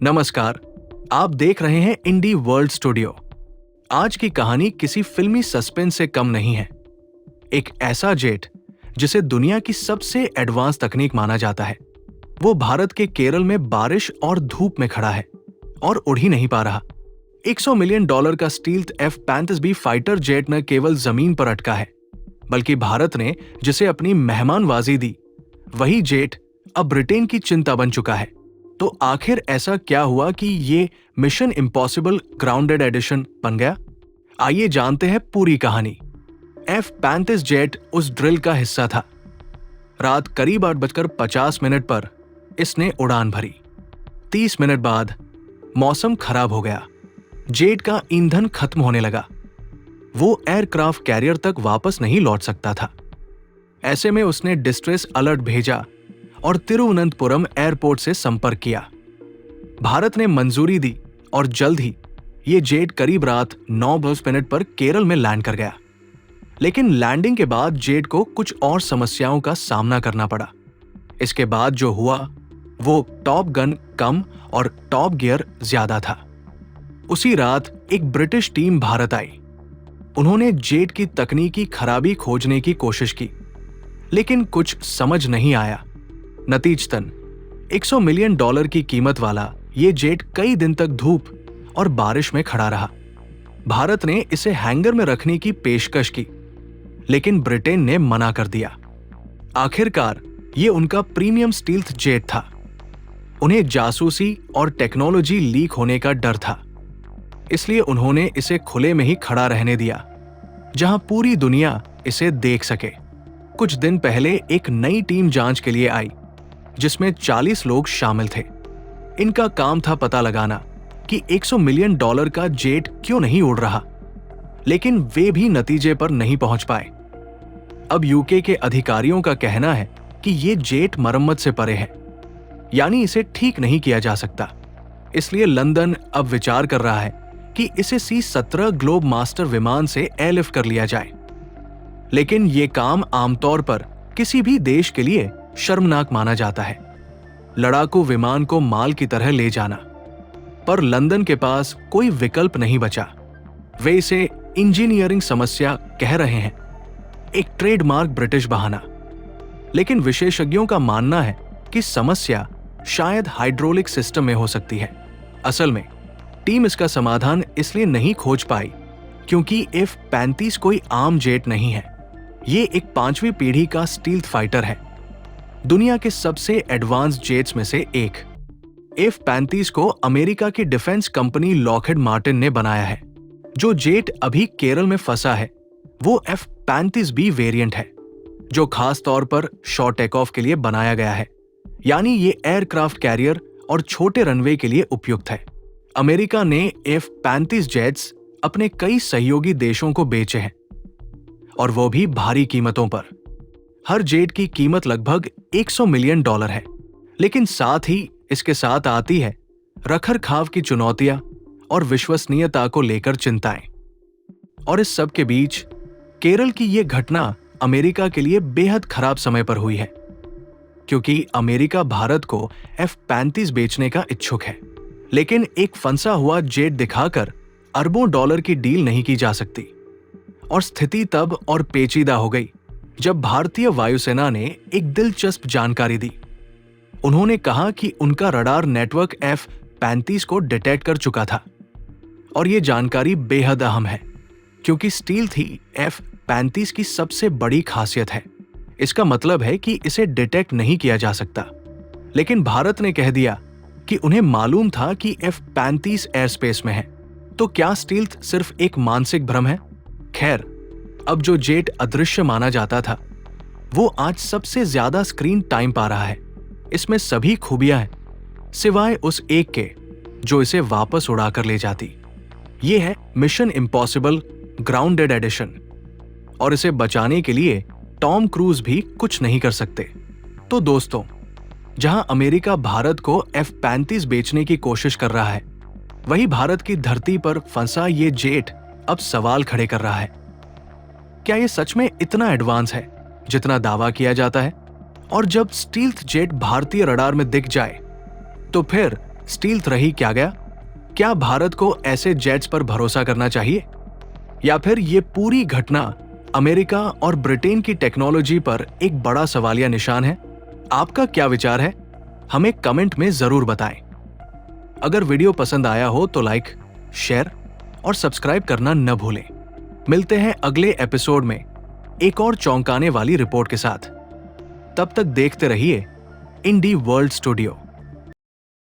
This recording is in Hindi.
नमस्कार, आप देख रहे हैं इंडी वर्ल्ड स्टूडियो। आज की कहानी किसी फिल्मी सस्पेंस से कम नहीं है। एक ऐसा जेट जिसे दुनिया की सबसे एडवांस तकनीक माना जाता है, वो भारत के केरल में बारिश और धूप में खड़ा है और उड़ ही नहीं पा रहा। $100 मिलियन का स्टील्थ F-35B फाइटर जेट न केवल जमीन पर अटका है, बल्कि भारत ने जिसे अपनी मेहमानवाजी दी, वही जेट अब ब्रिटेन की चिंता बन चुका है। तो आखिर ऐसा क्या हुआ कि ये मिशन इम्पॉसिबल ग्राउंडेड एडिशन बन गया? आइए जानते हैं पूरी कहानी। F-35 जेट उस ड्रिल का हिस्सा था। रात करीब 8:50 पर इसने उड़ान भरी। 30 मिनट बाद मौसम खराब हो गया। जेट का ईंधन खत्म होने लगा। वो एयरक्राफ्ट कैरियर तक वापस नहीं लौट सकता था। ऐसे में उसने डिस्ट्रेस अलर्ट भेजा और तिरुवनंतपुरम एयरपोर्ट से संपर्क किया। भारत ने मंजूरी दी और जल्द ही ये जेट करीब रात 9:10 पर केरल में लैंड कर गया। लेकिन लैंडिंग के बाद जेट को कुछ और समस्याओं का सामना करना पड़ा। इसके बाद जो हुआ वो टॉप गन कम और टॉप गियर ज्यादा था। उसी रात एक ब्रिटिश टीम भारत आई। उन्होंने जेट की तकनीकी खराबी खोजने की कोशिश की, लेकिन कुछ समझ नहीं आया। नतीजतन $100 मिलियन की कीमत वाला ये जेट कई दिन तक धूप और बारिश में खड़ा रहा। भारत ने इसे हैंगर में रखने की पेशकश की, लेकिन ब्रिटेन ने मना कर दिया। आखिरकार ये उनका प्रीमियम स्टील्थ जेट था। उन्हें जासूसी और टेक्नोलॉजी लीक होने का डर था, इसलिए उन्होंने इसे खुले में ही खड़ा रहने दिया, जहां पूरी दुनिया इसे देख सके। कुछ दिन पहले एक नई टीम जांच के लिए आई, जिसमें 40 लोग शामिल थे। इनका काम था पता लगाना कि $100 मिलियन का जेट क्यों नहीं उड़ रहा, लेकिन वे भी नतीजे पर नहीं पहुंच पाए। अब यूके के अधिकारियों का कहना है कि ये जेट मरम्मत से परे है, यानी इसे ठीक नहीं किया जा सकता। इसलिए लंदन अब विचार कर रहा है कि इसे C-17 ग्लोब मास्टर विमान से एयरलिफ्ट कर लिया जाए। लेकिन ये काम आमतौर पर किसी भी देश के लिए शर्मनाक माना जाता है, लड़ाकू विमान को माल की तरह ले जाना। पर लंदन के पास कोई विकल्प नहीं बचा। वे इसे इंजीनियरिंग समस्या कह रहे हैं, एक ट्रेडमार्क ब्रिटिश बहाना। लेकिन विशेषज्ञों का मानना है कि समस्या शायद हाइड्रोलिक सिस्टम में हो सकती है। असल में टीम इसका समाधान इसलिए नहीं खोज पाई क्योंकि F-35 कोई आम जेट नहीं है। ये एक 5वीं पीढ़ी का स्टील्थ फाइटर है, दुनिया के सबसे एडवांस जेट्स में से एक। F-35 को अमेरिका की डिफेंस कंपनी लॉकहीड मार्टिन ने बनाया है। जो जेट अभी केरल में फंसा है वो F-35B वेरिएंट है, जो खास तौर पर शॉर्ट टेक ऑफ के लिए बनाया गया है, यानी ये एयरक्राफ्ट कैरियर और छोटे रनवे के लिए उपयुक्त है। अमेरिका ने F-35 जेट्स अपने कई सहयोगी देशों को बेचे हैं, और वो भी भारी कीमतों पर। हर जेट की कीमत लगभग $100 मिलियन है, लेकिन साथ ही इसके साथ आती है रखरखाव की चुनौतियां और विश्वसनीयता को लेकर चिंताएं। और इस सब के बीच केरल की ये घटना अमेरिका के लिए बेहद खराब समय पर हुई है, क्योंकि अमेरिका भारत को F-35 बेचने का इच्छुक है, लेकिन एक फंसा हुआ जेट दिखाकर अरबों डॉलर की डील नहीं की जा सकती। और स्थिति तब और पेचीदा हो गई जब भारतीय वायुसेना ने एक दिलचस्प जानकारी दी। उन्होंने कहा कि उनका रडार नेटवर्क F-35 को डिटेक्ट कर चुका था। और यह जानकारी बेहद अहम है, क्योंकि स्टील्थ ही F-35 की सबसे बड़ी खासियत है। इसका मतलब है कि इसे डिटेक्ट नहीं किया जा सकता। लेकिन भारत ने कह दिया कि उन्हें मालूम था कि F-35 एयर स्पेस में है। तो क्या स्टील्थ सिर्फ एक मानसिक भ्रम है? खैर, अब जो जेट अदृश्य माना जाता था वो आज सबसे ज्यादा स्क्रीन टाइम पा रहा है। इसमें सभी खूबियां हैं, सिवाय उस एक के जो इसे वापस उड़ाकर ले जाती। ये है मिशन इम्पॉसिबल ग्राउंडेड एडिशन, और इसे बचाने के लिए टॉम क्रूज भी कुछ नहीं कर सकते। तो दोस्तों, जहां अमेरिका भारत को F-35 बेचने की कोशिश कर रहा है, वही भारत की धरती पर फंसा ये जेट अब सवाल खड़े कर रहा है। क्या ये सच में इतना एडवांस है जितना दावा किया जाता है? और जब स्टील्थ जेट भारतीय रडार में दिख जाए तो फिर स्टील्थ रही क्या गया? क्या भारत को ऐसे जेट्स पर भरोसा करना चाहिए, या फिर ये पूरी घटना अमेरिका और ब्रिटेन की टेक्नोलॉजी पर एक बड़ा सवालिया निशान है? आपका क्या विचार है? हमें कमेंट में जरूर बताएं। अगर वीडियो पसंद आया हो तो लाइक, शेयर और सब्सक्राइब करना न भूलें। मिलते हैं अगले एपिसोड में एक और चौंकाने वाली रिपोर्ट के साथ। तब तक देखते रहिए इंडी वर्ल्ड स्टूडियो।